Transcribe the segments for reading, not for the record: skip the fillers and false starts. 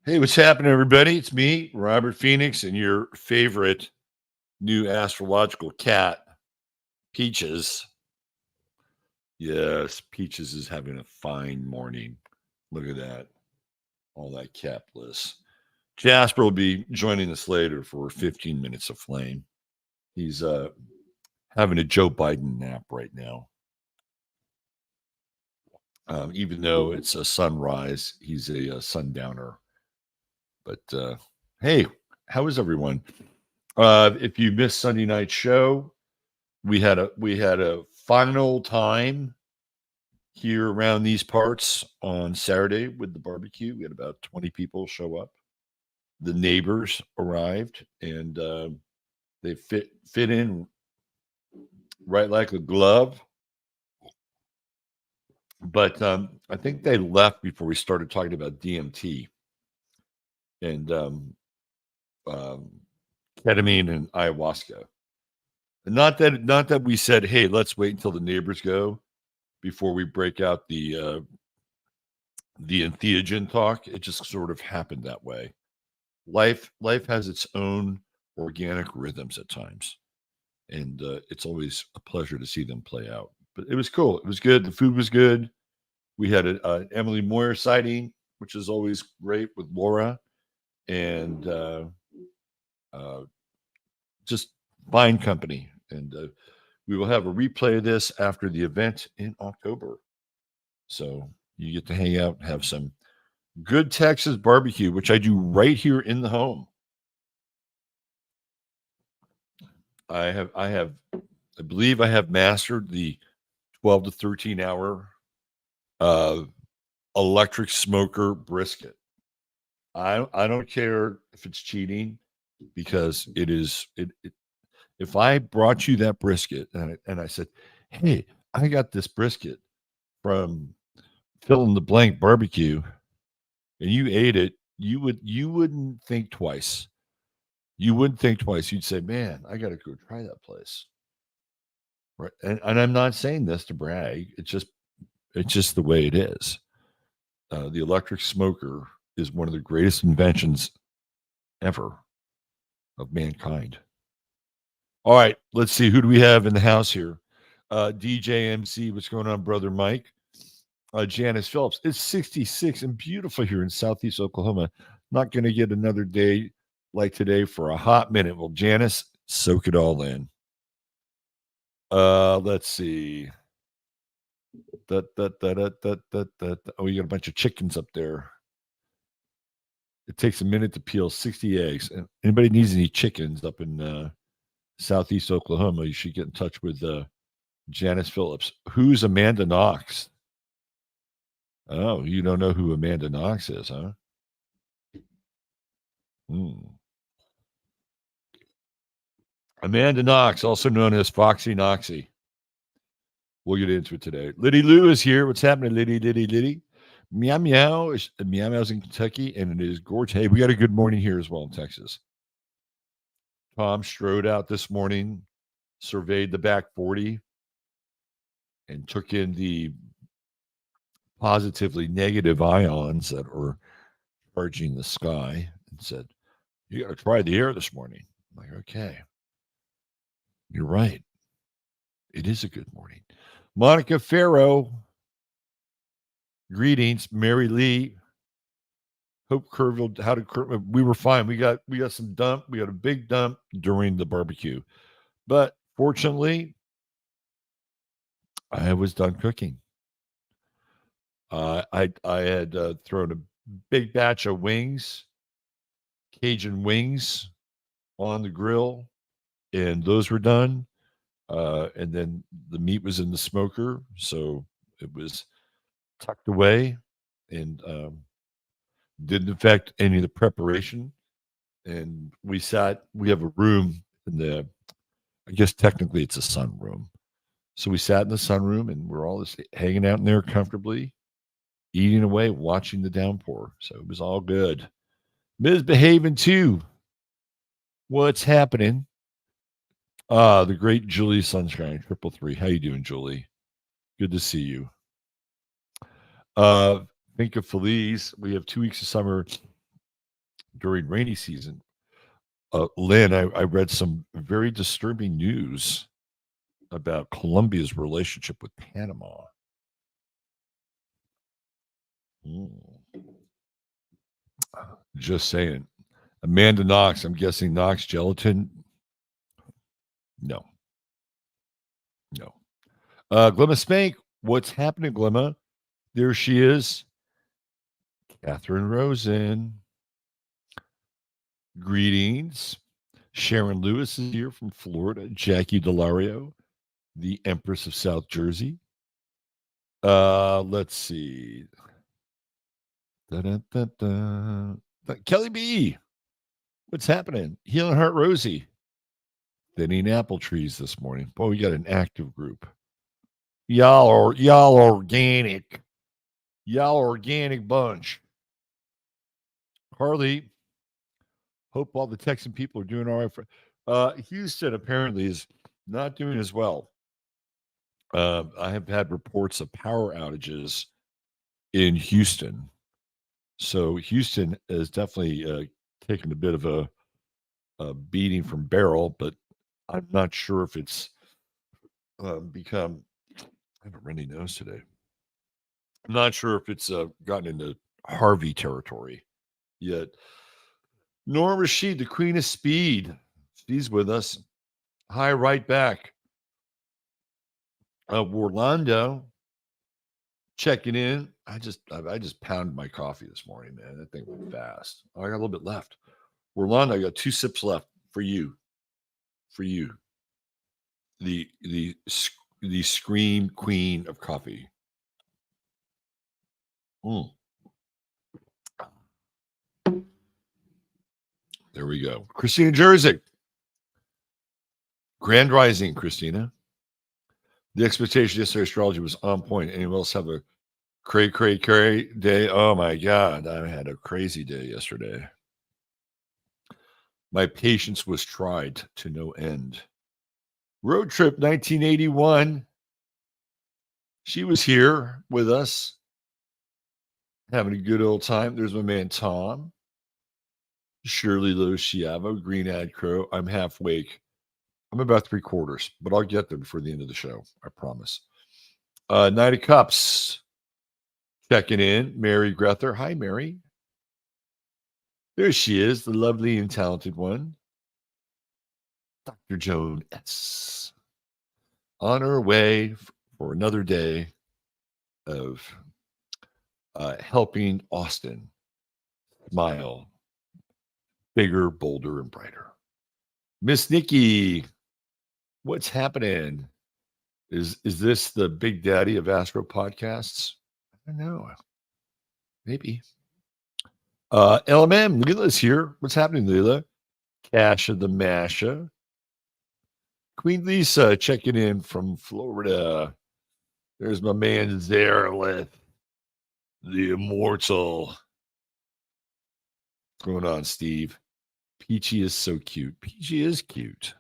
Hey, what's happening, everybody? It's me, Robert Phoenix, and your favorite new astrological cat, Peaches. Yes, Peaches is having a fine morning. Look at that. All that cat bliss. Jasper will be joining us later for 15 minutes of flame. He's having a Joe Biden nap right now. Even though it's a sunrise, he's a sundowner. But hey, how is everyone? If you missed Sunday night show, we had a final time here around these parts on Saturday with the barbecue. We had about 20 people show up. The neighbors arrived, and they fit in right like a glove. But I think they left before we started talking about DMT and um, ketamine and ayahuasca. And not that we said, hey, let's wait until the neighbors go before we break out the entheogen talk. It just sort of happened that way. Life has its own organic rhythms at times, and it's always a pleasure to see them play out. But it was cool. It was good. The food was good. We had an Emily Moyer sighting, which is always great with Laura, and uh, just fine company. And we will have a replay of this after the event in October. So you get to hang out and have some good Texas barbecue, which I do right here in the home. I believe I have mastered the 12 to 13 hour uh, electric smoker brisket. I don't care if it's cheating because it is it if I brought you that brisket and I said, hey, I got this brisket from fill in the blank barbecue and you ate it, you wouldn't think twice. You wouldn't think twice. You'd say, man, I got to go try that place. Right. And I'm not saying this to brag. It's just the way it is. The electric smoker is one of the greatest inventions ever of mankind. All right, let's see. Who do we have in the house here? DJ MC, what's going on, brother Mike? Janice Phillips. It's 66 and beautiful here in Southeast Oklahoma. Not going to get another day like today for a hot minute. Well, Janice, soak it all in. Let's see. Oh, you got a bunch of chickens up there. It takes a minute to peel 60 eggs. And anybody needs any chickens up in Southeast Oklahoma, you should get in touch with Janice Phillips. Who's Amanda Knox? Oh, you don't know who Amanda Knox is, huh? Amanda Knox, also known as Foxy Noxy. We'll get into it today. Liddy Lou is here. What's happening, Liddy? Meow Meow. Meow Meow's in Kentucky, and it is gorgeous. Hey, we got a good morning here as well in Texas. Tom strode out this morning, surveyed the back 40, and took in the positively negative ions that are charging the sky and said, you got to try the air this morning. I'm like, okay, you're right. It is a good morning. Monica Farrow, greetings. Mary Lee, Hope Kerrville, how did we were fine. We got some dump. We got a big dump during the barbecue, but fortunately, I was done cooking. I had thrown a big batch of wings, Cajun wings, on the grill, and those were done. And then the meat was in the smoker, so it was tucked away and didn't affect any of the preparation. And we have a room in the, I guess technically it's a sunroom. So we sat in the sunroom and we're all just hanging out in there comfortably, eating away, watching the downpour. So it was all good. Misbehaving too. What's happening? The great Julie Sunshine, 333. How you doing, Julie? Good to see you. Think of Feliz. We have 2 weeks of summer during rainy season. Lynn, I read some very disturbing news about Colombia's relationship with Panama. Just saying. Amanda Knox, I'm guessing Knox gelatin. No. Glemma Spank, what's happening, Glemma? There she is. Catherine Rosen. Greetings. Sharon Lewis is here from Florida. Jackie Delario, the Empress of South Jersey. Let's see. Kelly B. What's happening? Healing Heart Rosie. Thinning apple trees this morning. Boy, we got an active group. Y'all organic. Y'all organic bunch. Harley, hope all the Texan people are doing all right. Houston apparently is not doing as well. I have had reports of power outages in Houston. So Houston is definitely taken a bit of a beating from Beryl, but I'm not sure if it's become. I have a runny nose today. I'm not sure if it's gotten into Harvey territory yet. Nora Rashid, the Queen of Speed, she's with us. Hi, right back. Orlando, checking in. I just pounded my coffee this morning, man. That thing went fast. I got a little bit left. Orlando, I got 2 sips left for you. For you. The scream queen of coffee. There we go. Christina Jersey. Grand Rising, Christina. The expectation yesterday astrology was on point. Anyone else have a cray day? Oh my God. I had a crazy day yesterday. My patience was tried to no end. Road trip 1981. She was here with us, having a good old time. There's my man Tom. Shirley Luciavo, Green Ad Crow. I'm half wake. I'm about 3/4, but I'll get there before the end of the show. I promise. Knight of Cups. Checking in. Mary Grether. Hi, Mary. There she is, the lovely and talented one. Dr. Joan S. On her way for another day of helping Austin smile bigger, bolder, and brighter. Miss Nikki, what's happening? Is this the big daddy of Astro podcasts? I don't know. Maybe. LMM, Leela's here. What's happening, Leela? Casha the Masha. Queen Lisa checking in from Florida. There's my man Zarelith, the immortal. What's going on, Steve? Peachy is so cute. Peachy is cute.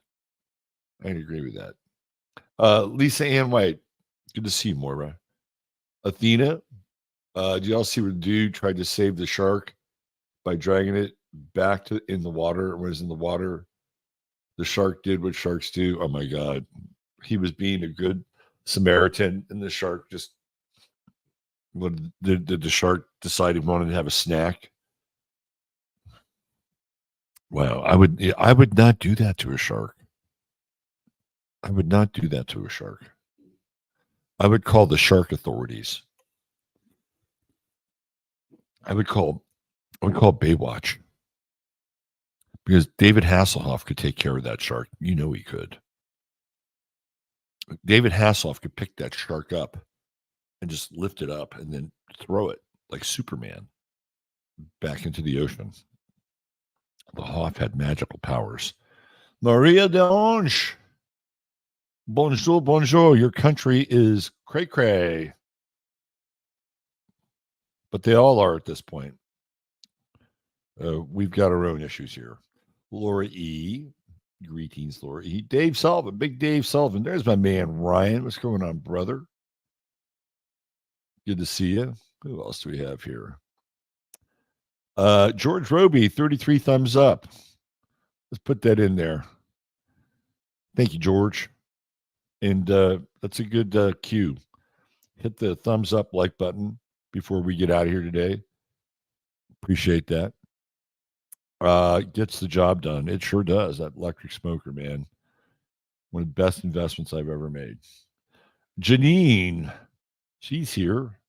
I agree with that. Lisa Ann White. Good to see you, Moira. Athena. Do y'all see where the dude tried to save the shark by dragging it back in the water? When it was in the water, the shark did what sharks do. Oh my God. He was being a good Samaritan, and the shark just did the shark decide he wanted to have a snack? Wow, I would not do that to a shark. I would not do that to a shark. I would call the shark authorities. I would call Baywatch, because David Hasselhoff could take care of that shark. You know he could. David Hasselhoff could pick that shark up and just lift it up and then throw it like Superman back into the ocean. The Hoff had magical powers. Maria Delange. Bonjour, bonjour. Your country is cray-cray. But they all are at this point. We've got our own issues here. Laura E. Greetings, Laura E. Dave Sullivan. Big Dave Sullivan. There's my man, Ryan. What's going on, brother? Good to see you. Who else do we have here? George Roby, 33 thumbs up. Let's put that in there. Thank you, George. And that's a good cue. Hit the thumbs up like button before we get out of here today. Appreciate that. Gets the job done. It sure does. That electric smoker, man. One of the best investments I've ever made. Janine, she's here.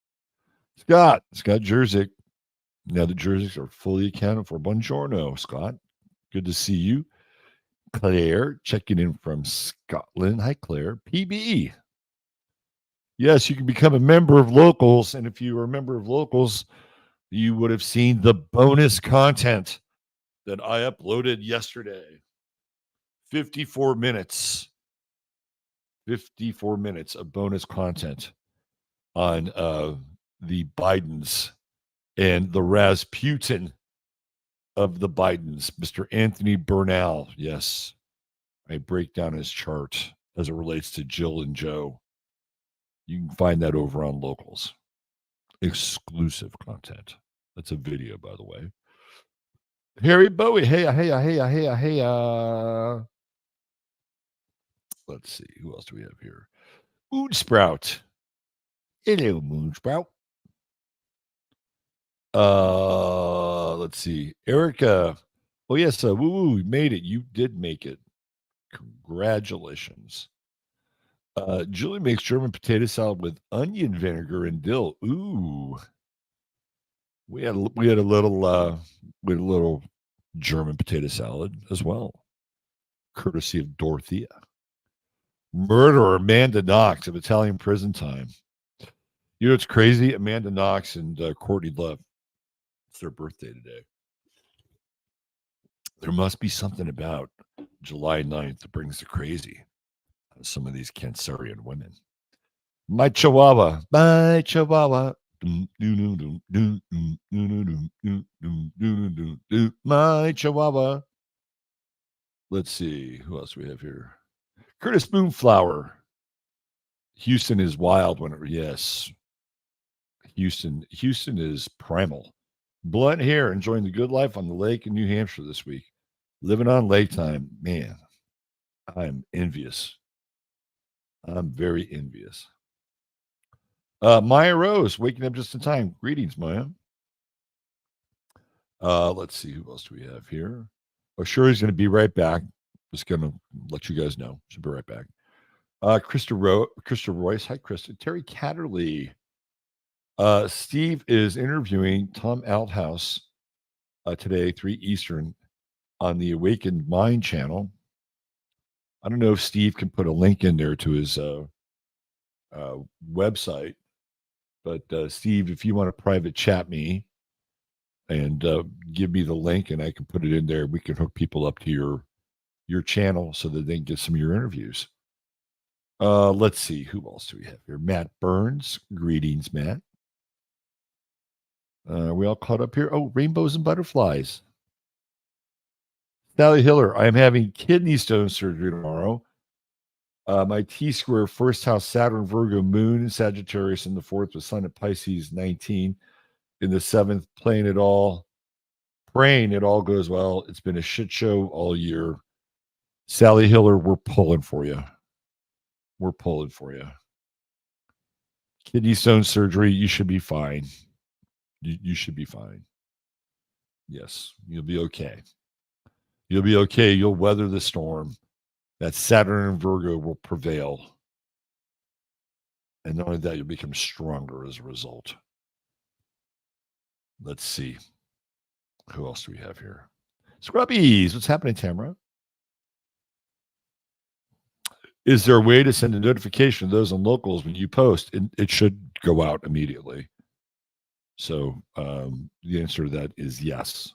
Scott Jerzik. Now the Jerziks are fully accounted for. Buongiorno, Scott. Good to see you. Claire, checking in from Scotland. Hi, Claire. PB. Yes, you can become a member of Locals. And if you are a member of Locals, you would have seen the bonus content that I uploaded yesterday. 54 minutes. 54 minutes of bonus content on the Bidens and the Rasputin of the Bidens, Mr. Anthony Bernal. Yes, I break down his chart as it relates to Jill and Joe. You can find that over on Locals. Exclusive content. That's a video, by the way. Harry Bowie. Hey. Let's see. Who else do we have here? Moon Sprout. Hello, Moon Sprout. Let's see. Erica. Oh, yes. Woo, you made it. You did make it. Congratulations. Julie makes German potato salad with onion vinegar and dill. Ooh. We had a little German potato salad as well, courtesy of Dorothea. Murderer Amanda Knox of Italian Prison Time. You know what's crazy? Amanda Knox and Courtney Love. It's their birthday today. There must be something about July 9th that brings the crazy out of some of these Cancerian women. My Chihuahua. My Chihuahua. My Chihuahua. Let's see. Who else do we have here? Curtis Moonflower. Houston is wild when yes. Houston is primal. Blunt here, enjoying the good life on the lake in New Hampshire this week. Living on lake time. Man, I'm envious. I'm very envious. Maya Rose, waking up just in time. Greetings, Maya. Let's see, who else do we have here? Oh, sure, he's going to be right back. Just going to let you guys know. She'll be right back. Krista Royce. Hi, Krista. Terry Catterley. Steve is interviewing Tom Althouse today, 3 Eastern, on the Awakened Mind channel. I don't know if Steve can put a link in there to his website, but Steve, if you want to private chat me and give me the link and I can put it in there, we can hook people up to your channel so that they can get some of your interviews. Let's see, who else do we have here? Matt Burns. Greetings, Matt. We all caught up here? Oh, rainbows and butterflies. Sally Hiller, I am having kidney stone surgery tomorrow. My T-square first house, Saturn, Virgo, Moon, Sagittarius in the 4th with Sun at Pisces 19 in the 7th, praying it all goes well. It's been a shit show all year. Sally Hiller, we're pulling for you. We're pulling for you. Kidney stone surgery, you should be fine. You should be fine. Yes, you'll be okay. You'll be okay. You'll weather the storm. That Saturn and Virgo will prevail. And not only that, you'll become stronger as a result. Let's see. Who else do we have here? Scrubbies. What's happening, Tamara? Is there a way to send a notification to those on Locals when you post? It should go out immediately. So the answer to that is yes.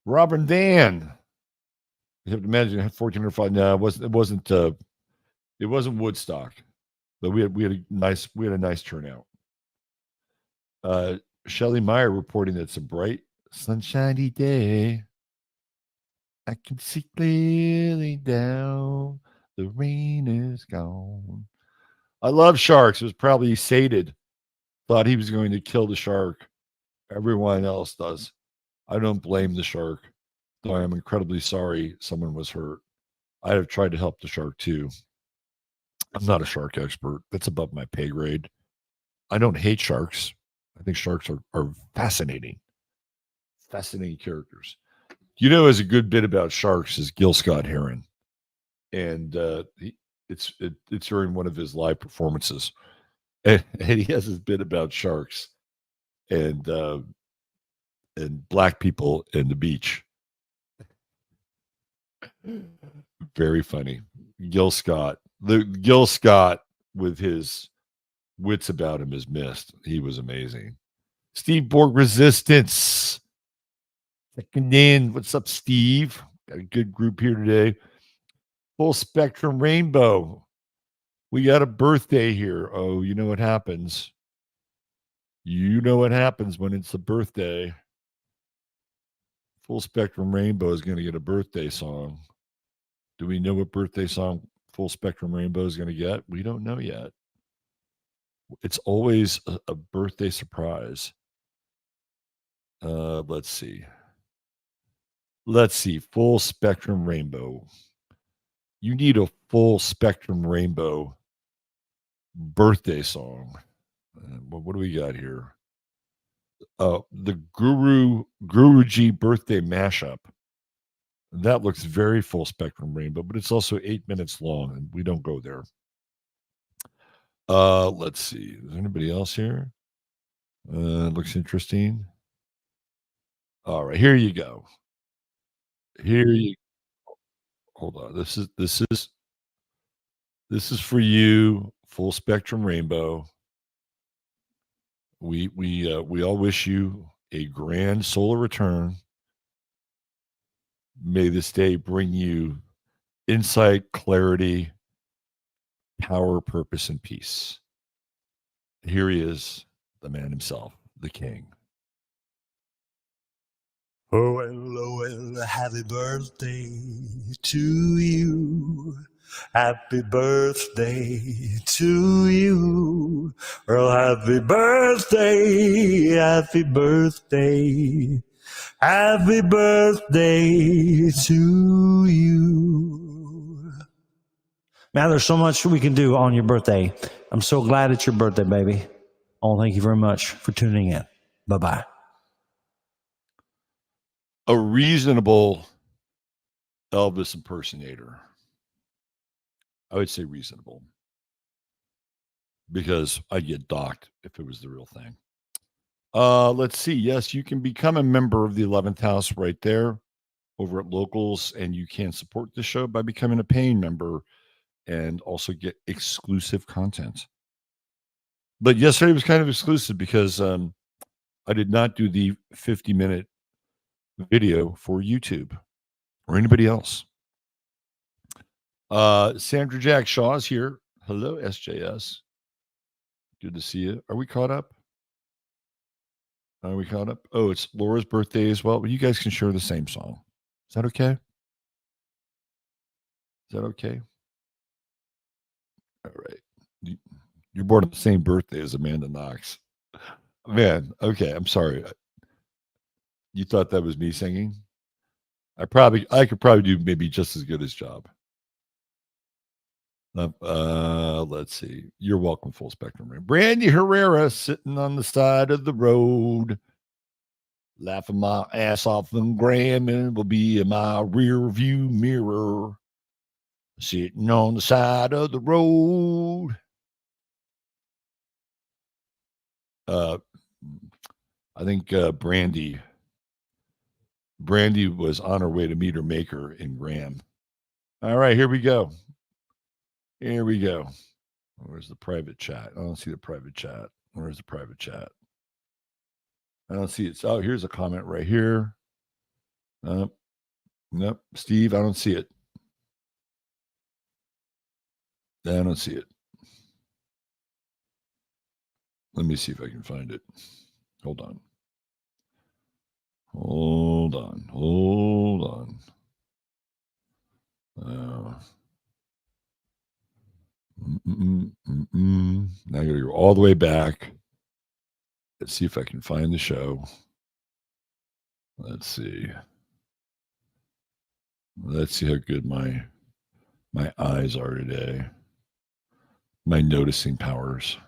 Robin Dan. You have to imagine 1405. No, it wasn't Woodstock, but we had a nice turnout. Shelley Meyer reporting that it's a bright, sunshiny day. I can see clearly down. The rain is gone. I love sharks. It was probably sated. Thought he was going to kill the shark Everyone else does. I don't blame the shark, though I am incredibly sorry someone was hurt. I have tried to help the shark too. I'm not a shark expert. That's above my pay grade. I don't hate sharks. I think sharks are fascinating, fascinating characters. You know, as a good bit about sharks is Gil Scott Heron, and it's during one of his live performances, and he has this bit about sharks and black people and the beach. Very funny. Gil Scott, the Gil Scott with his wits about him is missed. He was amazing. Steve Borg Resistance. Second in. What's up, Steve? Got a good group here today. Full Spectrum Rainbow. We got a birthday here. Oh, you know what happens. You know what happens when it's a birthday. Full Spectrum Rainbow is going to get a birthday song. Do we know what birthday song Full Spectrum Rainbow is going to get? We don't know yet. It's always a birthday surprise. Let's see. Full Spectrum Rainbow. You need a Full Spectrum Rainbow birthday song. What do we got here? The Guruji birthday mashup. That looks very Full Spectrum Rainbow, but it's also 8 minutes long, and we don't go there. Let's see. Is there anybody else here? Looks interesting. All right, here you go. Hold on. This is for you, Full Spectrum Rainbow. We all wish you a grand solar return. May this day bring you insight, clarity, power, purpose, and peace. Here he is, the man himself, the king. Oh, well, happy birthday to you. Happy birthday to you. Well, happy birthday, happy birthday. Happy birthday to you. Man, there's so much we can do on your birthday. I'm so glad it's your birthday, baby. Oh, thank you very much for tuning in. Bye-bye. A reasonable Elvis impersonator. I would say reasonable, because I'd get docked if it was the real thing. Let's see. Yes, you can become a member of the 11th house right there over at Locals, and you can support the show by becoming a paying member and also get exclusive content. But yesterday was kind of exclusive because I did not do the 50-minute video for YouTube or anybody else. Sandra Jack Shaw is here. Hello, SJS. Good to see you. Are we caught up? Oh, it's Laura's birthday as well. But you guys can share the same song. Is that okay? All right. You're born on the same birthday as Amanda Knox. Man, okay. I'm sorry. You thought that was me singing? I could probably do maybe just as good as job. Let's see. You're welcome, Full Spectrum. Brandy Herrera sitting on the side of the road, laughing my ass off and Graham will be in my rear view mirror, sitting on the side of the road. I think Brandy was on her way to meet her maker in Graham. All right, here we go. Where's the private chat? I don't see the private chat. Where's the private chat? I don't see it. Oh, here's a comment right here. Nope. Steve, I don't see it. I don't see it. Let me see if I can find it. Hold on. Now I gotta go all the way back. Let's see if I can find the show. Let's see. Let's see how good my eyes are today. My noticing powers.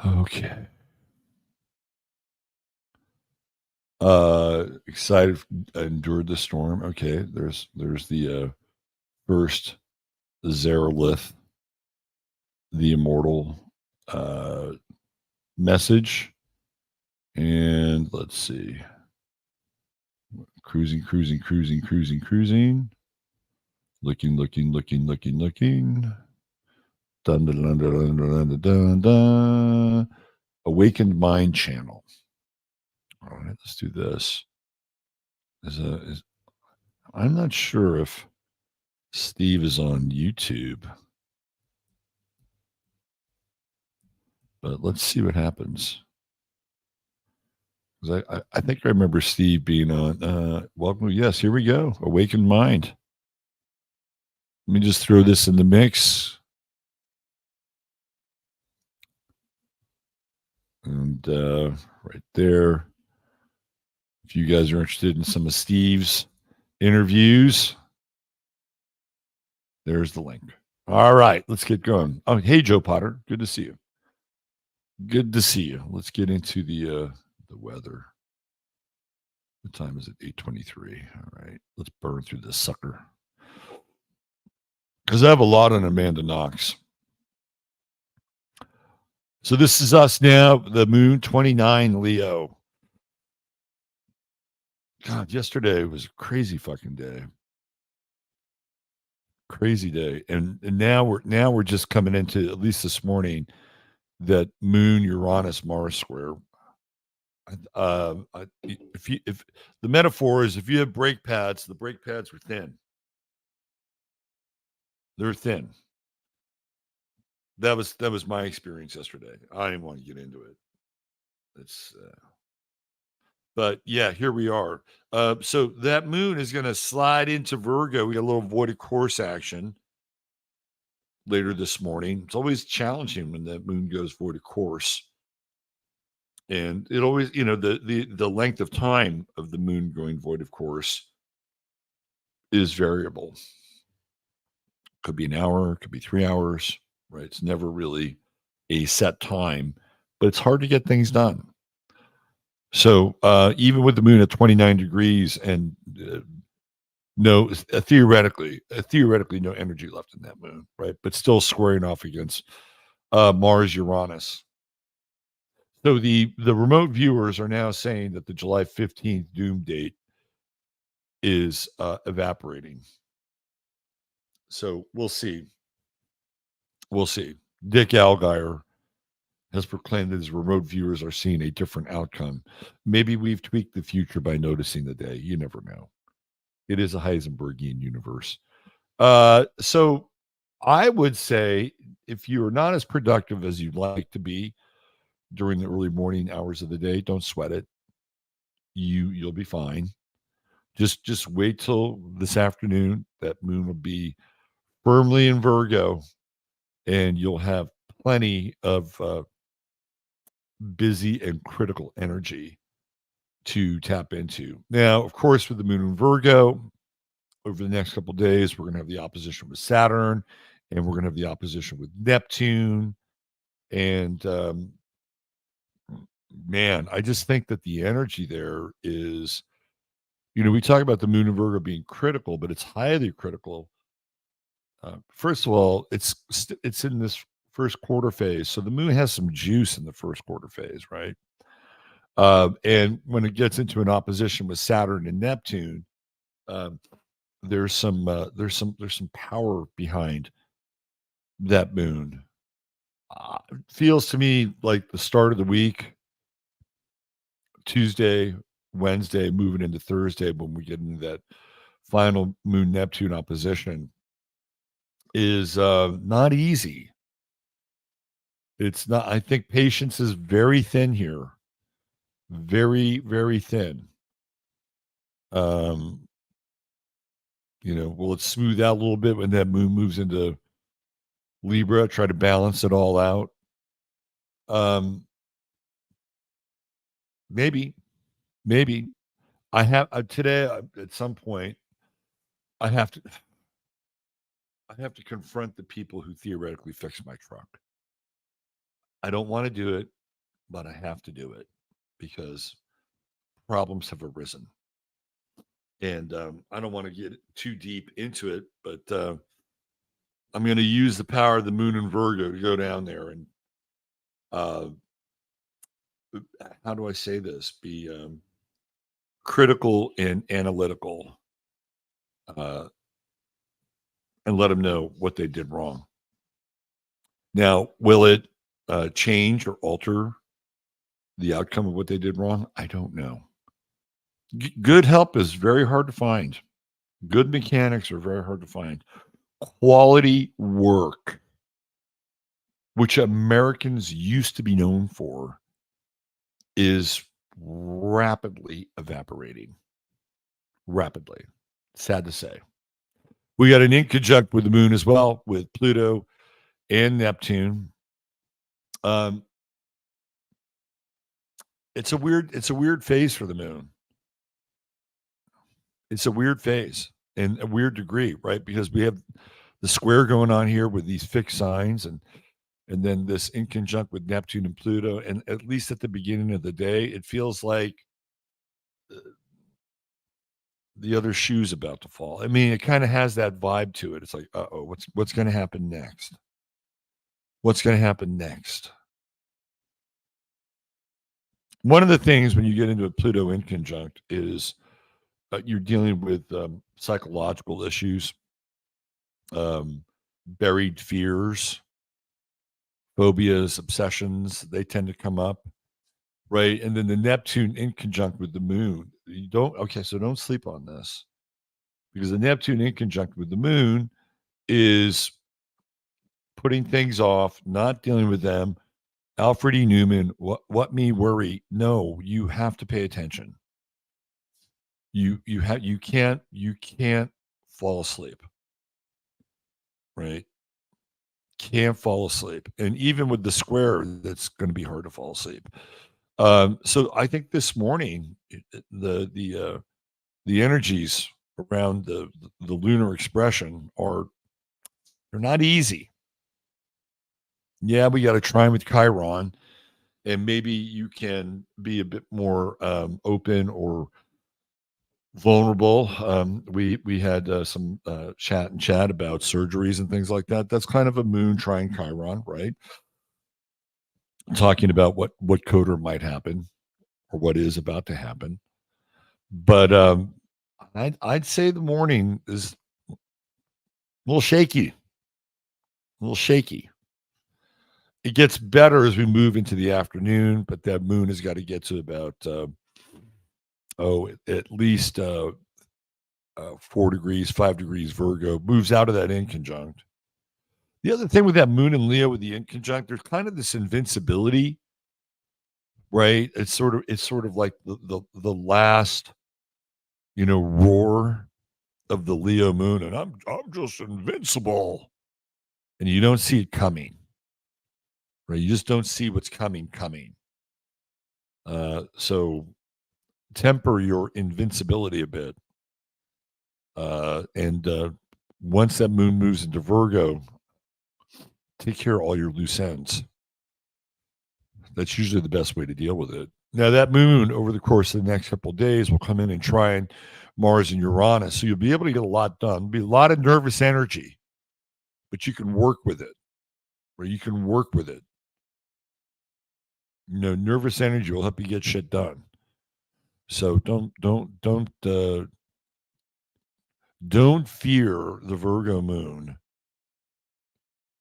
Okay. Excited, endured the storm. Okay, there's the first Zarelith, the immortal message. And let's see. Cruising. Looking. Dun, dun, dun, dun, dun, dun, dun, dun. Awakened Mind Channel. All right, let's do this. I'm not sure if Steve is on YouTube, but let's see what happens. I think I remember Steve being on. Welcome. Yes, here we go. Awakened Mind. Let me just throw this in the mix. And right there, if you guys are interested in some of Steve's interviews, there's the link. All right, let's get going. Oh, hey, Joe Potter. Good to see you. Good to see you. Let's get into the weather. What time is it? 8:23. All right, let's burn through this sucker. Because I have a lot on Amanda Knox. So this is us now, the moon 29 Leo. God, yesterday was a crazy fucking day. Crazy day. And now we're just coming into, at least this morning, that moon Uranus Mars square. If the metaphor is, if you have brake pads, the brake pads are thin. They're thin. That was my experience yesterday. I didn't want to get into it. But yeah, here we are. So that moon is going to slide into Virgo. We got a little voided course action later this morning. It's always challenging when that moon goes voided course. And it always, the length of time of the moon going void of course is variable. Could be an hour, could be 3 hours, right? It's never really a set time, but it's hard to get things done. So even with the moon at 29 degrees and theoretically no energy left in that moon, right? But still squaring off against Mars Uranus. So the remote viewers are now saying that the July 15th doom date is evaporating. So we'll see. Dick Allgaier has proclaimed that his remote viewers are seeing a different outcome. Maybe we've tweaked the future by noticing the day. You never know. It is a Heisenbergian universe. So I would say if you're not as productive as you'd like to be during the early morning hours of the day, don't sweat it. You'll be fine. Just wait till this afternoon. That moon will be firmly in Virgo, and you'll have plenty of busy and critical energy to tap into. Now, of course, with the moon in Virgo, over the next couple of days, we're going to have the opposition with Saturn, and we're going to have the opposition with Neptune. And man, I just think that the energy there is, we talk about the moon in Virgo being critical, but it's highly critical. First of all, it's in this first quarter phase, so the moon has some juice in the first quarter phase, right? And when it gets into an opposition with Saturn and Neptune, there's some power behind that moon. It feels to me like the start of the week, Tuesday, Wednesday, moving into Thursday, when we get into that final moon Neptune opposition, is not easy. It's not. I think patience is very thin here, very, very thin. Will it smooth out a little bit when that moon moves into Libra? Try to balance it all out. Maybe. I have today at some point. I have to confront the people who theoretically fix my truck. I don't want to do it, but I have to do it because problems have arisen. And I don't want to get too deep into it, but I'm going to use the power of the moon in Virgo to go down there and, how do I say this? Be critical and analytical, uh, and let them know what they did wrong. Now, will it change or alter the outcome of what they did wrong? I don't know. Good help is very hard to find. Good mechanics are very hard to find. Quality work, which Americans used to be known for, is rapidly evaporating. Rapidly. Sad to say. We got an inconjunct with the moon as well, with Pluto and Neptune. It's a weird phase for the moon. It's a weird phase and a weird degree, right? Because we have the square going on here with these fixed signs and then this inconjunct with Neptune and Pluto. And at least at the beginning of the day, it feels like the other shoe's about to fall. I mean, it kind of has that vibe to it. It's like, uh-oh, what's going to happen next? What's going to happen next? One of the things when you get into a Pluto inconjunct is you're dealing with psychological issues, buried fears, phobias, obsessions. They tend to come up, right? And then the Neptune inconjunct with the moon. So don't sleep on this, because the Neptune inconjunct with the moon is putting things off, not dealing with them. Alfred E. Newman, what me worry? No, you have to pay attention. You can't fall asleep, right? Can't fall asleep, and even with the square, that's going to be hard to fall asleep. So I think this morning the energies around the lunar expression they're not easy. Yeah, we got to try with Chiron, and maybe you can be a bit more open or vulnerable. We had some chat about surgeries and things like that. That's kind of a moon trine Chiron, right? Talking about what could or might happen or what is about to happen. But I'd say the morning is a little shaky. A little shaky. It gets better as we move into the afternoon, but that moon has got to get to about at least 4 degrees, 5 degrees Virgo, moves out of that inconjunct. The other thing with that moon and Leo with the inconjunct, there's kind of this invincibility, right? It's sort of like the last, roar of the Leo moon, and I'm just invincible, and you don't see it coming, right? You just don't see what's coming. So temper your invincibility a bit, and once that moon moves into Virgo, take care of all your loose ends. That's usually the best way to deal with it. Now, that moon over the course of the next couple of days will come in and trine Mars and Uranus. So you'll be able to get a lot done. There'll be a lot of nervous energy, but you can work with it. Nervous energy will help you get shit done. So don't fear the Virgo moon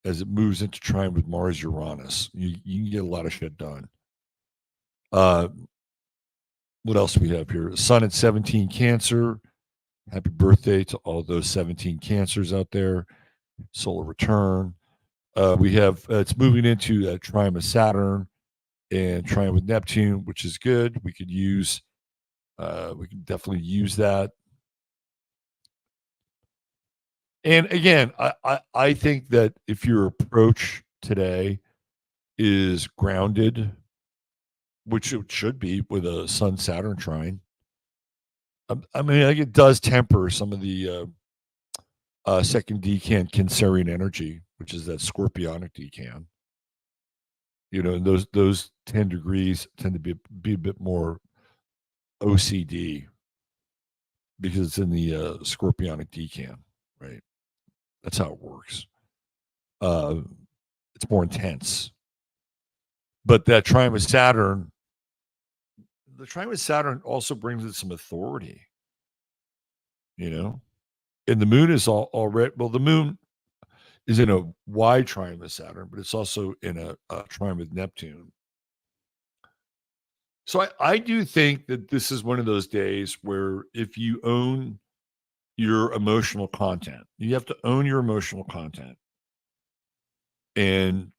as it moves into trine with Mars Uranus. You can get a lot of shit done. What else do we have here? Sun at 17 Cancer. Happy birthday to all those 17 Cancers out there. Solar return. We have it's moving into trine with Saturn and trine with Neptune, which is good. We can definitely use that. And again, I think that if your approach today is grounded, which it should be with a Sun Saturn trine, I mean, I think it does temper some of the second decan Cancerian energy, which is that Scorpionic decan. You know, and those 10 degrees tend to be a bit more OCD because it's in the Scorpionic decan, right? That's how it works. It's more intense. But that trine with Saturn, the trine with Saturn also brings in some authority, you know? And the moon is already, well, the moon is in a wide trine with Saturn, but it's also in a trine with Neptune. So I do think that this is one of those days where if you own your emotional content, you have to own your emotional content and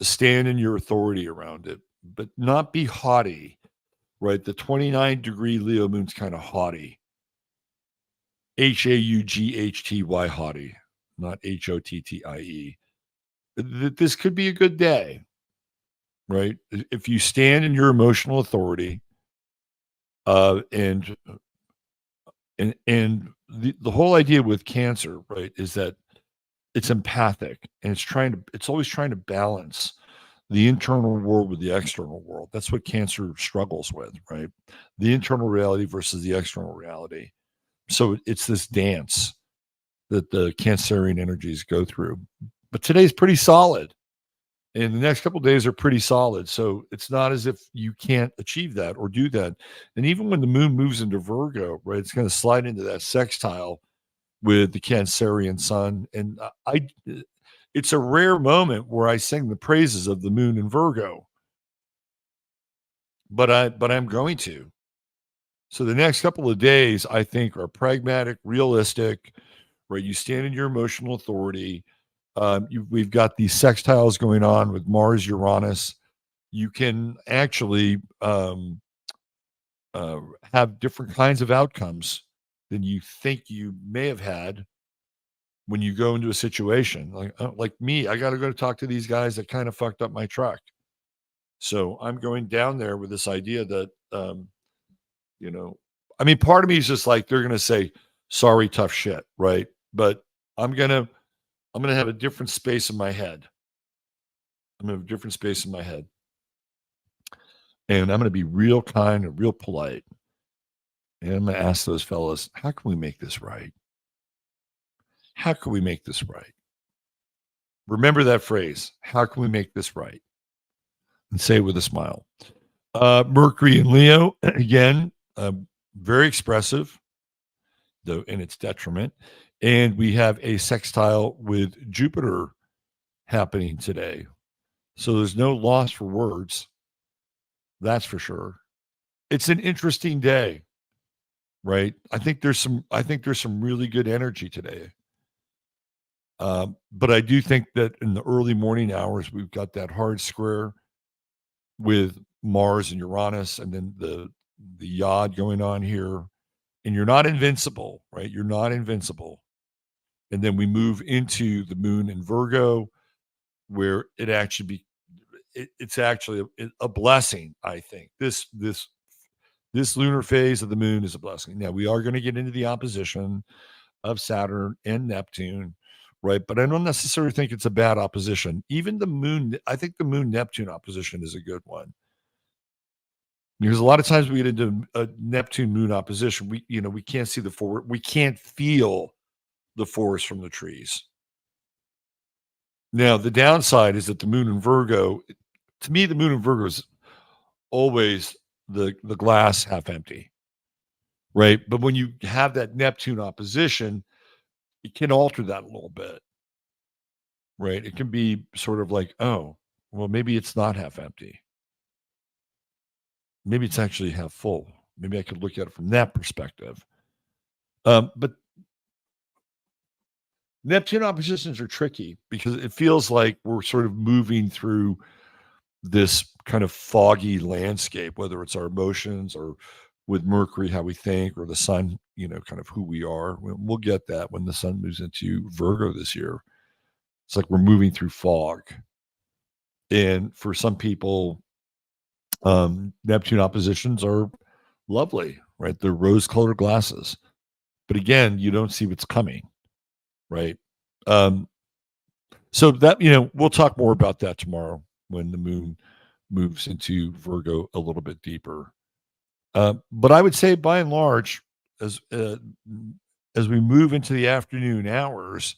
stand in your authority around it, but not be haughty, right? The 29-degree Leo moon's kind of haughty. Haughty, haughty, not Hottie. This could be a good day, right? If you stand in your emotional authority, and the whole idea with Cancer, right, is that it's empathic and it's always trying to balance the internal world with the external world. That's what Cancer struggles with, right? The internal reality versus the external reality. So it's this dance that the Cancerian energies go through. But today's pretty solid. And the next couple of days are pretty solid. So it's not as if you can't achieve that or do that. And even when the moon moves into Virgo, right, it's going to slide into that sextile with the Cancerian sun. And it's a rare moment where I sing the praises of the moon in Virgo. But I'm going to. So the next couple of days, I think, are pragmatic, realistic, right? You stand in your emotional authority. We've got these sextiles going on with Mars, Uranus. You can actually have different kinds of outcomes than you think you may have had when you go into a situation. Like me, I got to go talk to these guys that kind of fucked up my truck. So I'm going down there with this idea that, you know, I mean, part of me is just like, they're going to say, sorry, tough shit. Right. But I'm going to have a different space in my head. I'm going to have a different space in my head. And I'm going to be real kind and real polite. And I'm going to ask those fellas, how can we make this right? How can we make this right? Remember that phrase. How can we make this right? And say it with a smile. Mercury and Leo, again, very expressive, though in its detriment. And we have a sextile with Jupiter happening today. So there's no loss for words. That's for sure. It's an interesting day, right? I think there's some really good energy today. But I do think that in the early morning hours, we've got that hard square with Mars and Uranus, and then the yod going on here. And you're not invincible, right? You're not invincible. And then we move into the moon in Virgo, where it actually it's actually a blessing. I think this lunar phase of the moon is a blessing. Now we are going to get into the opposition of Saturn and Neptune, right? But I don't necessarily think it's a bad opposition. Even the moon, I think the moon Neptune opposition is a good one. Because a lot of times we get into a Neptune moon opposition, we can't see the forest, we can't feel the forest from the trees. Now, the downside is that the moon in Virgo, to me, the moon in Virgo is always the glass half empty, right? But when you have that Neptune opposition, it can alter that a little bit, right? It can be sort of like, oh, well, maybe it's not half empty. Maybe it's actually half full. Maybe I could look at it from that perspective. But Neptune oppositions are tricky because it feels like we're sort of moving through this kind of foggy landscape, whether it's our emotions or with Mercury, how we think, or the sun, kind of who we are. We'll get that when the sun moves into Virgo this year. It's like we're moving through fog. And for some people, Neptune oppositions are lovely, right? They're rose-colored glasses. But again, you don't see what's coming, right? So that, we'll talk more about that tomorrow when the moon moves into Virgo a little bit deeper. But I would say, by and large, as we move into the afternoon hours,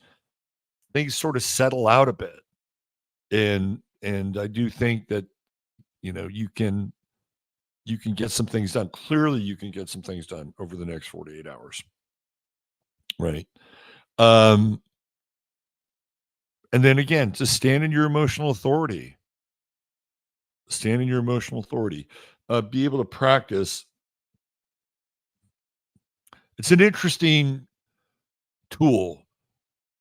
things sort of settle out a bit, and I do think that you can get some things done. Clearly, you can get some things done over the next 48 hours, right? And then again, to stand in your emotional authority. Stand in your emotional authority. Be able to practice. It's an interesting tool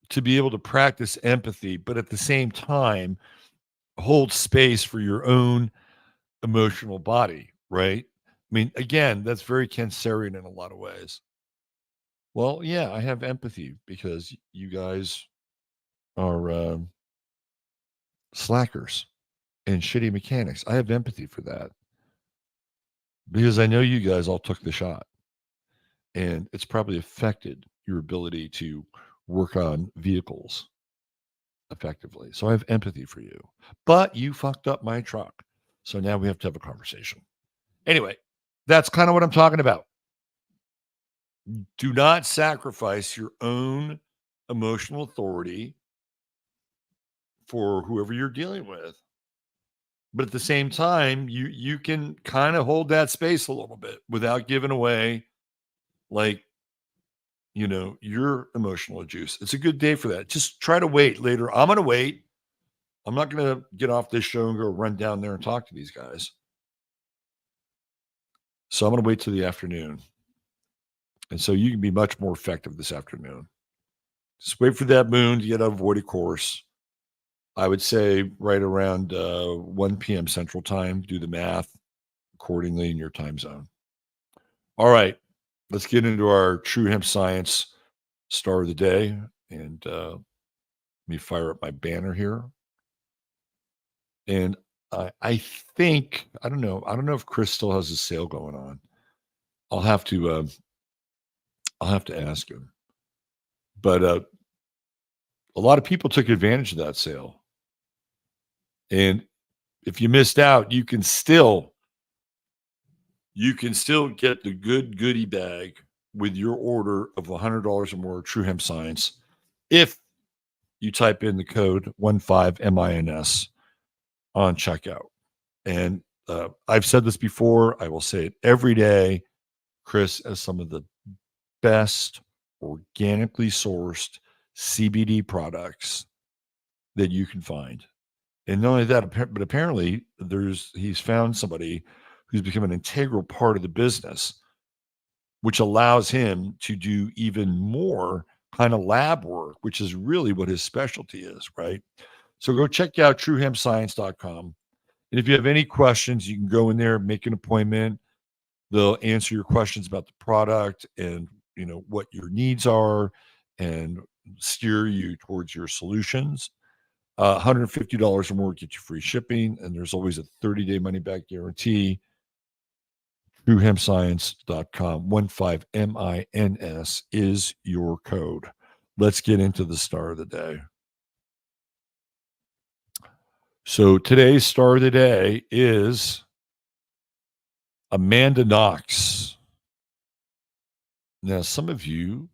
to be able to practice empathy, but at the same time, hold space for your own emotional body, right? I mean, again, that's very Cancerian in a lot of ways. Well, yeah, I have empathy because you guys are slackers and shitty mechanics. I have empathy for that because I know you guys all took the shot, and it's probably affected your ability to work on vehicles effectively. So I have empathy for you, but you fucked up my truck. So now we have to have a conversation. Anyway, that's kind of what I'm talking about. Do not sacrifice your own emotional authority for whoever you're dealing with. But at the same time, you can kind of hold that space a little bit without giving away, like, your emotional juice. It's a good day for that. Just try to wait later. I'm going to wait. I'm not going to get off this show and go run down there and talk to these guys. So I'm going to wait till the afternoon. And so you can be much more effective this afternoon. Just wait for that moon to get out of void course. I would say right around 1 p.m. Central Time. Do the math accordingly in your time zone. All right. Let's get into our True Hemp Science star of the day. And let me fire up my banner here. And I think, I don't know if Chris still has a sale going on. I'll have to ask him. But a lot of people took advantage of that sale. And if you missed out, you can still get the good goodie bag with your order of $100 or more True Hemp Science if you type in the code 15MINS on checkout. And I've said this before. I will say it every day. Chris has some of the best organically sourced CBD products that you can find. And not only that, but apparently he's found somebody who's become an integral part of the business, which allows him to do even more kind of lab work, which is really what his specialty is, right? So go check out truehempscience.com. And if you have any questions, you can go in there, make an appointment. They'll answer your questions about the product and, what your needs are and steer you towards your solutions. $150 or more get you free shipping, and there's always a 30-day money-back guarantee. TrueHempScience.com. 15MINS is your code. Let's get into the star of the day. So today's star of the day is Amanda Knox. Now, some of you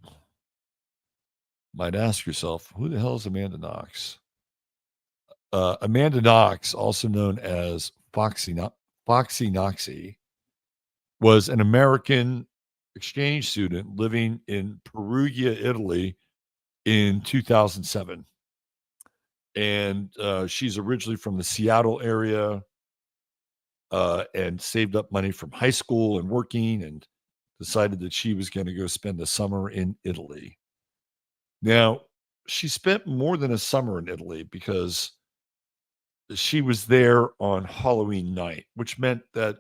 might ask yourself, who the hell is Amanda Knox? Amanda Knox, also known as Foxy Knoxy, was an American exchange student living in Perugia, Italy in 2007. And she's originally from the Seattle area and saved up money from high school and working and decided that she was going to go spend the summer in Italy. Now, she spent more than a summer in Italy because she was there on Halloween night, which meant that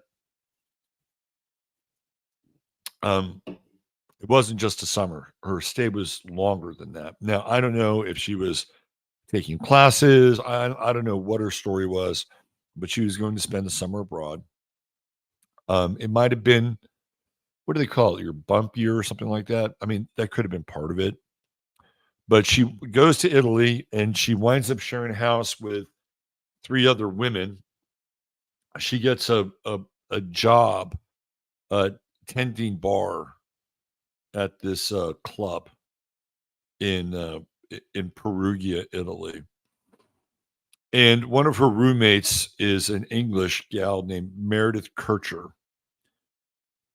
It wasn't just a summer. Her stay was longer than that. Now, I don't know if she was taking classes. I don't know what her story was, but she was going to spend the summer abroad. It might have been, what do they call it? Your bump year or something like that. I mean, that could have been part of it. But she goes to Italy and she winds up sharing a house with 3 other women. She gets a job tending bar at this club in in Perugia, Italy. And one of her roommates is an English gal named Meredith Kircher.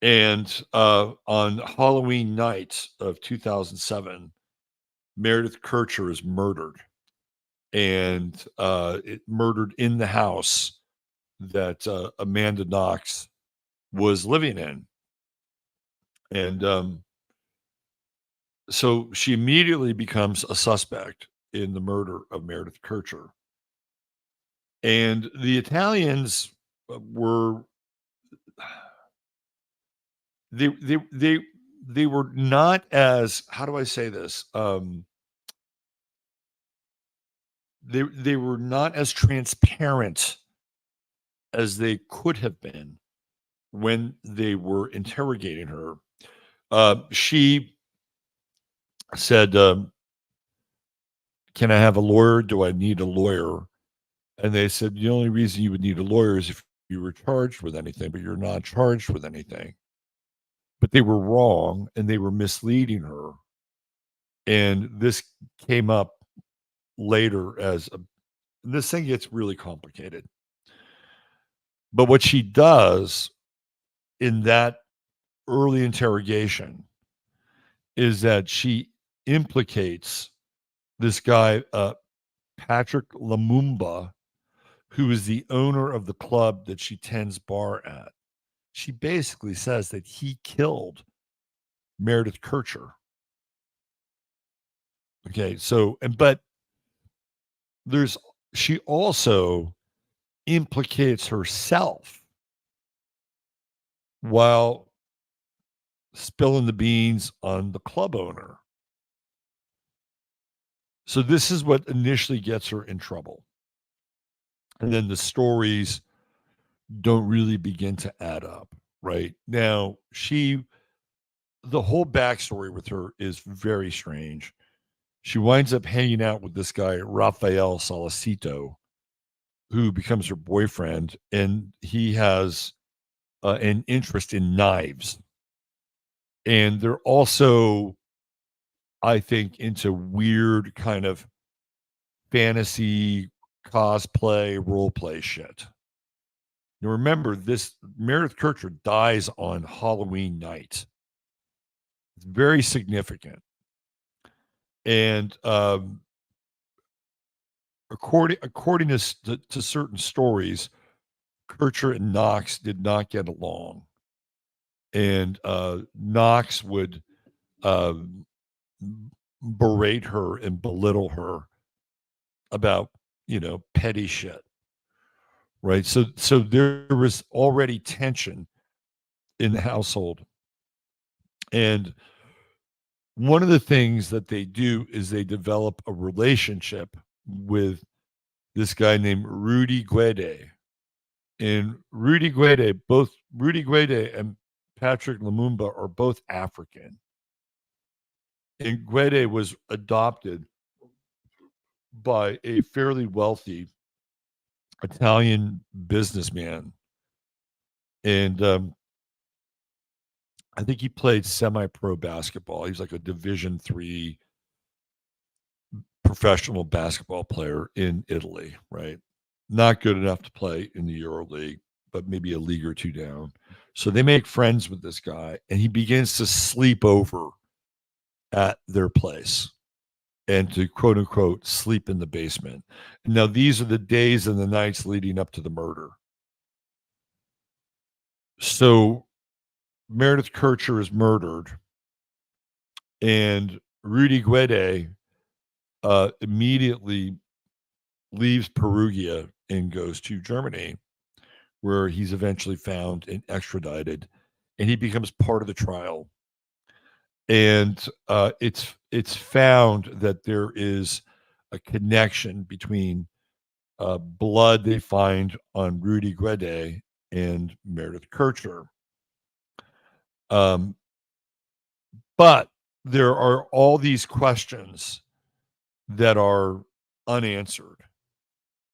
And on Halloween night of 2007, Meredith Kircher is murdered, and murdered in the house that Amanda Knox was living in. And so she immediately becomes a suspect in the murder of Meredith Kircher. And the Italians were they were not as, how do I say this? They were not as transparent as they could have been when they were interrogating her. She said, "Can I have a lawyer? Do I need a lawyer?" And they said, "The only reason you would need a lawyer is if you were charged with anything, but you're not charged with anything." But they were wrong and they were misleading her. And this came up later as this thing gets really complicated. But what she does in that early interrogation is that she implicates this guy, Patrick Lumumba, who is the owner of the club that she tends bar at. She basically says that he killed Meredith Kircher. Okay, so but she also implicates herself while spilling the beans on the club owner. So this is what initially gets her in trouble. And then the stories don't really begin to add up, right? Now, the whole backstory with her is very strange. She winds up hanging out with this guy, Rafael Solicito, who becomes her boyfriend, and he has an interest in knives. And they're also, I think, into weird kind of fantasy cosplay, role play shit. Now remember, this Meredith Kircher dies on Halloween night. It's very significant. And according to certain stories, Kircher and Knox did not get along. And Knox would berate her and belittle her about, petty shit. Right. So there was already tension in the household. And one of the things that they do is they develop a relationship with this guy named Rudy Guede. And Rudy Guede and Patrick Lumumba are both African. And Guede was adopted by a fairly wealthy Italian businessman. And I think he played semi-pro basketball. He was like a Division III professional basketball player in Italy, right? Not good enough to play in the EuroLeague, but maybe a league or two down. So they make friends with this guy, and he begins to sleep over at their place and to quote unquote sleep in the basement. Now, these are the days and the nights leading up to the murder. So Meredith Kircher is murdered, and Rudy Guede immediately leaves Perugia and goes to Germany, where he's eventually found and extradited and he becomes part of the trial. And it's found that there is a connection between blood they find on Rudy Guede and Meredith Kircher. But there are all these questions that are unanswered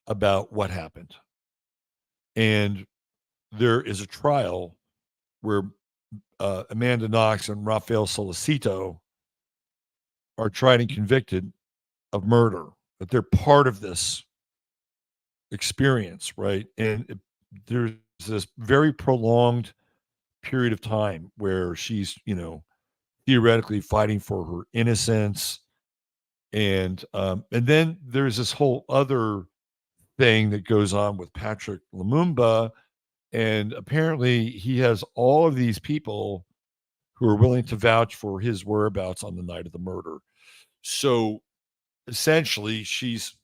about what happened. And there is a trial where Amanda Knox and Rafael Solicito are tried and convicted of murder, that they're part of this experience, right? And there's this very prolonged period of time where she's, theoretically fighting for her innocence. And then there's this whole other thing that goes on with Patrick Lumumba. And apparently he has all of these people who are willing to vouch for his whereabouts on the night of the murder. So essentially, she's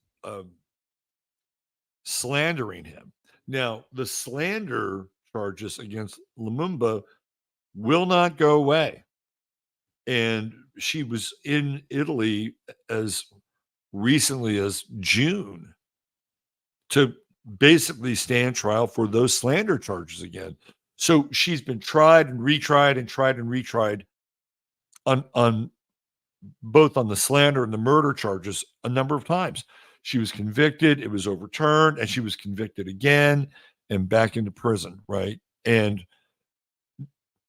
slandering him. Now, the slander charges against Lumumba will not go away. And she was in Italy as recently as June to basically stand trial for those slander charges again. So she's been tried and retried and tried and retried on both on the slander and the murder charges a number of times. She was convicted, it was overturned, and she was convicted again and back into prison, right? And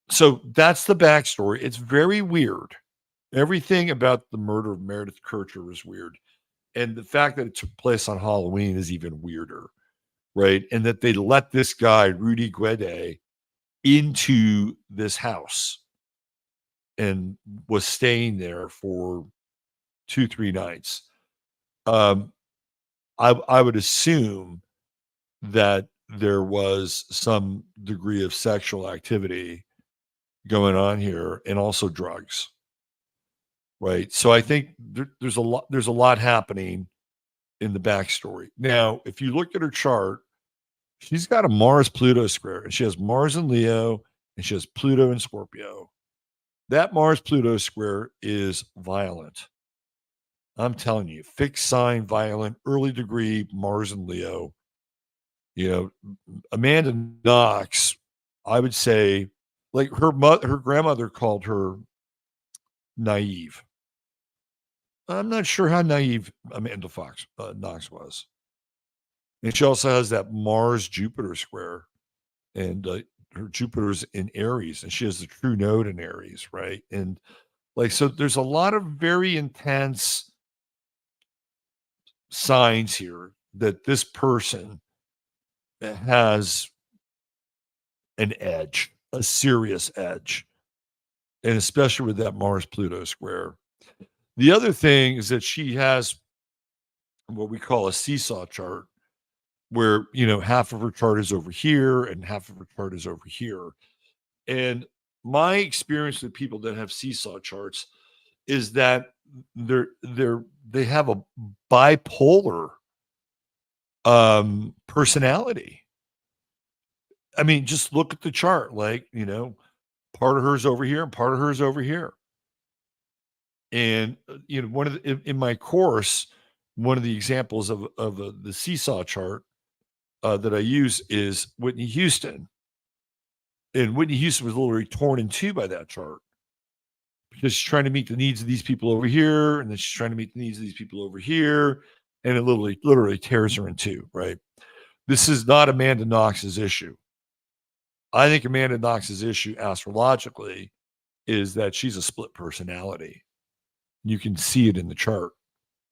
so that's the backstory. It's very weird. Everything about the murder of Meredith Kircher is weird. And the fact that it took place on Halloween is even weirder, right? And that they let this guy, Rudy Guede, into this house and was staying there for 2-3 nights. I would assume that there was some degree of sexual activity going on here, and also drugs, right? So I think there's a lot happening in the backstory. Now, if you look at her chart, she's got a Mars Pluto square, and she has Mars in Leo, and she has Pluto in Scorpio. That Mars Pluto square is violent. I'm telling you, fixed sign, violent, early degree, Mars and Leo. Amanda Knox, I would say, like her grandmother called her naive. I'm not sure how naive Amanda Knox was. And she also has that Mars Jupiter square, and her Jupiter's in Aries, and she has the true node in Aries, right? And so there's a lot of very intense signs here that this person has an edge, a serious edge, and especially with that Mars Pluto square. The other thing is that she has what we call a seesaw chart, where half of her chart is over here and half of her chart is over here. And my experience with people that have seesaw charts is that they have a bipolar personality. I mean, just look at the chart. Part of hers over here and part of hers over here. And in my course, one of the examples of the seesaw chart that I use is Whitney Houston. And Whitney Houston was literally torn in two by that chart, because she's trying to meet the needs of these people over here, and then she's trying to meet the needs of these people over here, and it literally tears her in two, right? This is not Amanda Knox's issue. I think Amanda Knox's issue astrologically is that she's a split personality. You can see it in the chart,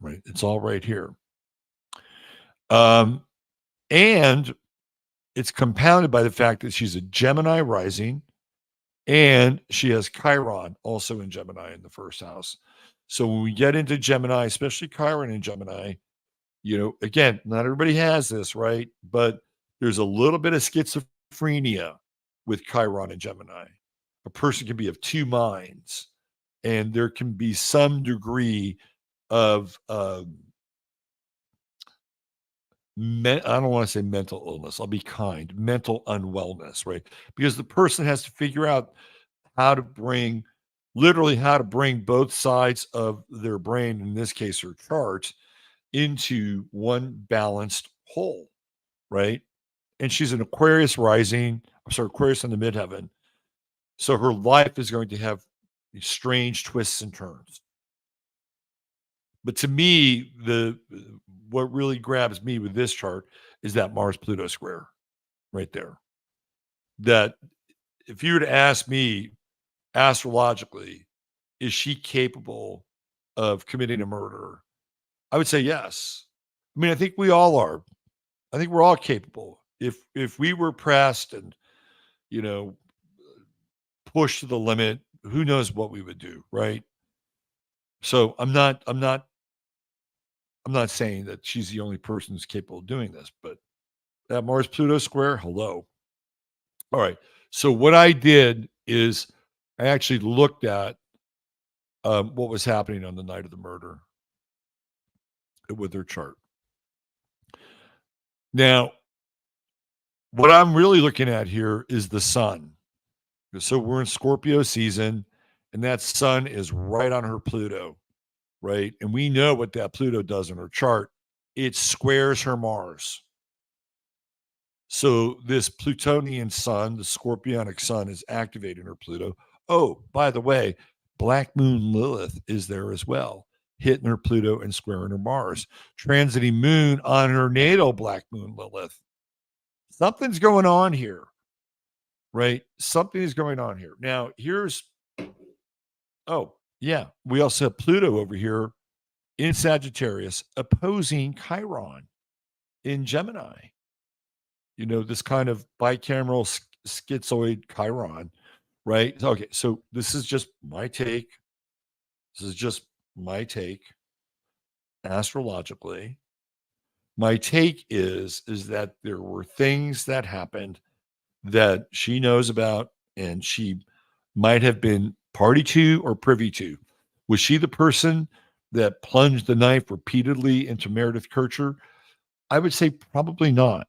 right? It's all right here. And it's compounded by the fact that she's a Gemini rising, and she has Chiron also in Gemini in the first house. So when we get into Gemini, especially Chiron in Gemini, again, not everybody has this, right? But there's a little bit of schizophrenia with Chiron in Gemini. A person can be of two minds, and there can be some degree of I don't want to say mental illness. I'll be kind. Mental unwellness, right? Because the person has to figure out how to bring, literally, how to bring both sides of their brain, in this case, her chart, into one balanced whole, right? And she's an Aquarius rising, Aquarius in the midheaven. So her life is going to have strange twists and turns. But to me, what really grabs me with this chart is that Mars Pluto square right there. That if you were to ask me astrologically, is she capable of committing a murder? I would say yes. I mean, I think we all are. I think we're all capable. If we were pressed and, you know, pushed to the limit, who knows what we would do, right? So I'm not saying that she's the only person who's capable of doing this, but that Mars Pluto square, hello. All right. So what I did is I actually looked at what was happening on the night of the murder with her chart. Now, what I'm really looking at here is the sun. So we're in Scorpio season, and that sun is right on her Pluto, right? And we know what that Pluto does in her chart. It squares her Mars. So this Plutonian sun, the Scorpionic sun, is activating her Pluto. Oh, by the way, Black Moon Lilith is there as well, hitting her Pluto and squaring her Mars. Transiting Moon on her natal Black Moon Lilith. Something's going on here, right? Something is going on here. Now, we also have Pluto over here in Sagittarius opposing Chiron in Gemini. You know, this kind of bicameral schizoid Chiron, right? Okay, so this is just my take. Astrologically. My take is that there were things that happened that she knows about and she might have been party to or privy to. Was she the person that plunged the knife repeatedly into Meredith Kircher? I would say probably not.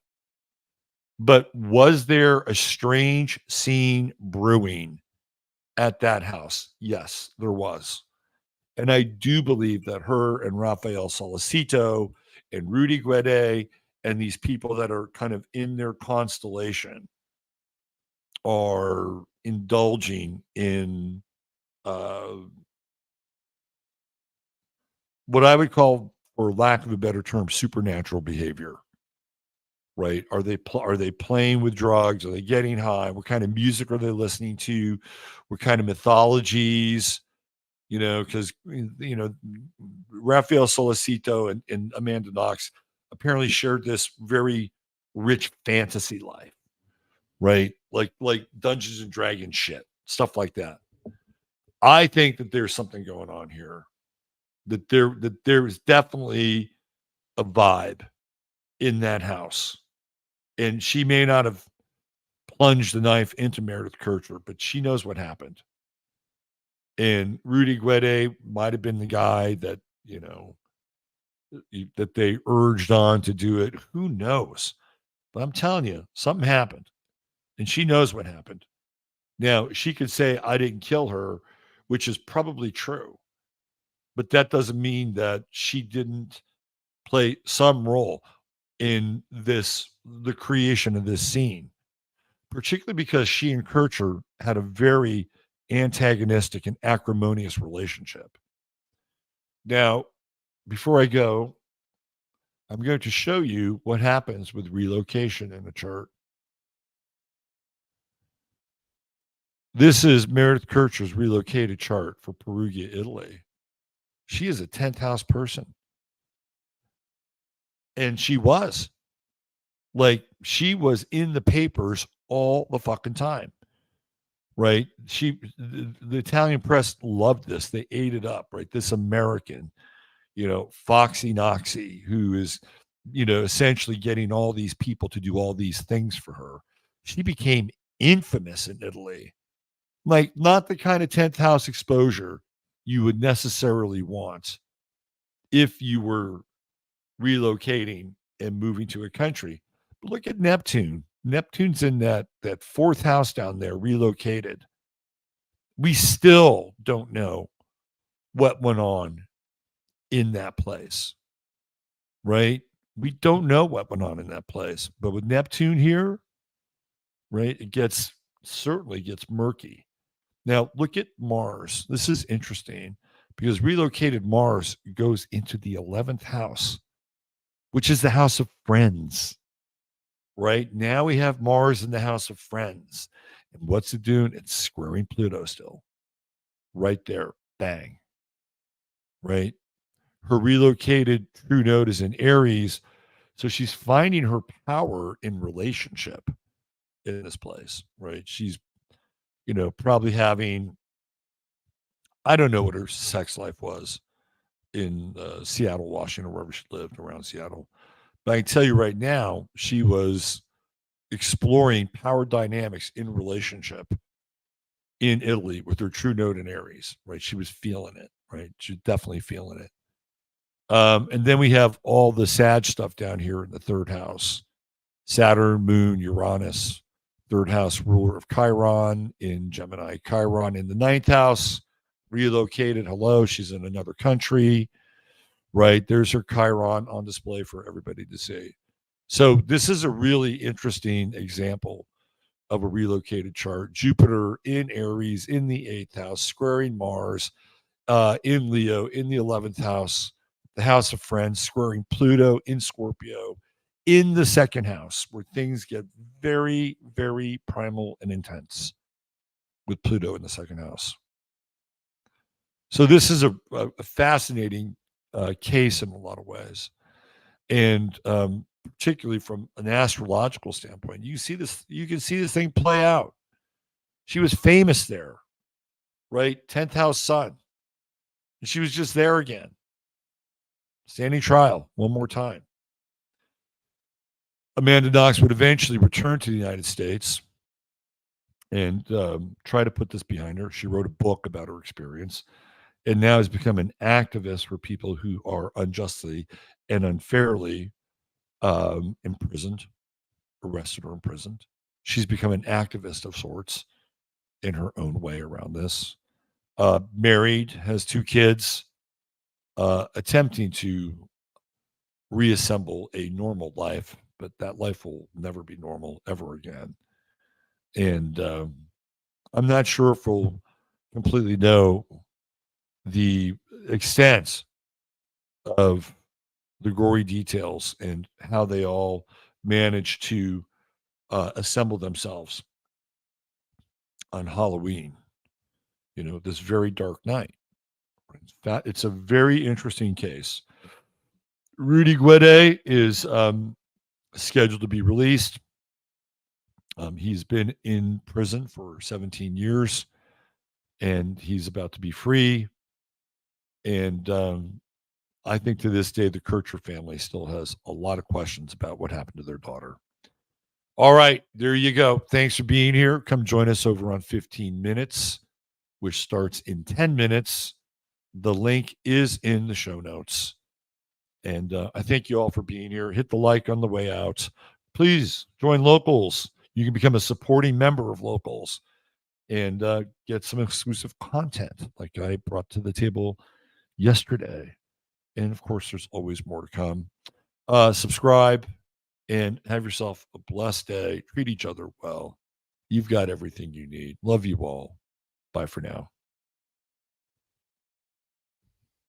But was there a strange scene brewing at that house? Yes, there was. And I do believe that her and Rafael Solicito and Rudy Guede and these people that are kind of in their constellation are indulging in what I would call, for lack of a better term, supernatural behavior. Right? Are they playing with drugs? Are they getting high? What kind of music are they listening to? What kind of mythologies? You know, because Rafael Solicito and Amanda Knox apparently shared this very rich fantasy life, right? Like Dungeons and Dragons shit, stuff like that. I think that there's something going on here. That there is definitely a vibe in that house. And she may not have plunged the knife into Meredith Kircher, but she knows what happened. And Rudy Guede might have been the guy that, that they urged on to do it. Who knows? But I'm telling you, something happened. And she knows what happened. Now, she could say, I didn't kill her, which is probably true. But that doesn't mean that she didn't play some role in the creation of this scene, particularly because she and Kircher had a very antagonistic and acrimonious relationship. Now, before I go, I'm going to show you what happens with relocation in a chart. This is Meredith Kircher's relocated chart for Perugia, Italy. She is a 10th house person. And she was in the papers all the fucking time, right? The Italian press loved this. They ate it up, right? This American, Foxy Noxy, who is, essentially getting all these people to do all these things for her. She became infamous in Italy. Like, not the kind of 10th house exposure you would necessarily want if you were relocating and moving to a country. But look at Neptune. Neptune's in that fourth house down there, relocated. We still don't know what went on in that place, right? We don't know what went on in that place. But with Neptune here, right, it certainly gets murky. Now, look at Mars. This is interesting because relocated Mars goes into the 11th house, which is the house of friends, right? Now we have Mars in the house of friends. And what's it doing? It's squaring Pluto still, right there. Bang, right? Her relocated true node is in Aries. So she's finding her power in relationship in this place, right? She's, probably having, I don't know what her sex life was in Seattle, Washington, wherever she lived around Seattle. But I can tell you right now, she was exploring power dynamics in relationship in Italy with her true node in Aries, right? She was feeling it, right? She's definitely feeling it. And then we have all the sad stuff down here in the third house. Saturn, Moon, Uranus, third house ruler of Chiron in Gemini. Chiron in the ninth house, relocated. Hello, she's in another country, right? There's her Chiron on display for everybody to see. So this is a really interesting example of a relocated chart. Jupiter in Aries in the eighth house, squaring Mars in Leo in the 11th house, the house of friends, squaring Pluto in Scorpio in the second house, where things get very, very primal and intense with Pluto in the second house. So this is a fascinating case in a lot of ways. And particularly from an astrological standpoint, you can see this thing play out. She was famous there, right? 10th house sun. And she was just there again. Standing trial one more time. Amanda Knox would eventually return to the United States and try to put this behind her. She wrote a book about her experience and now has become an activist for people who are unjustly and unfairly imprisoned, arrested or imprisoned. She's become an activist of sorts in her own way around this. Married, has 2 kids, attempting to reassemble a normal life, but that life will never be normal ever again. And I'm not sure if we'll completely know the extent of the gory details and how they all manage to assemble themselves on Halloween, this very dark night. It's a very interesting case. Rudy Guede is scheduled to be released. He's been in prison for 17 years, and he's about to be free. And I think to this day, the Kircher family still has a lot of questions about what happened to their daughter. All right, there you go. Thanks for being here. Come join us over on 15 Minutes, which starts in 10 minutes. The link is in the show notes. And I thank you all for being here. Hit the like on the way out. Please join Locals. You can become a supporting member of Locals and get some exclusive content like I brought to the table yesterday. And of course, there's always more to come. Subscribe and have yourself a blessed day. Treat each other well. You've got everything you need. Love you all. Bye for now.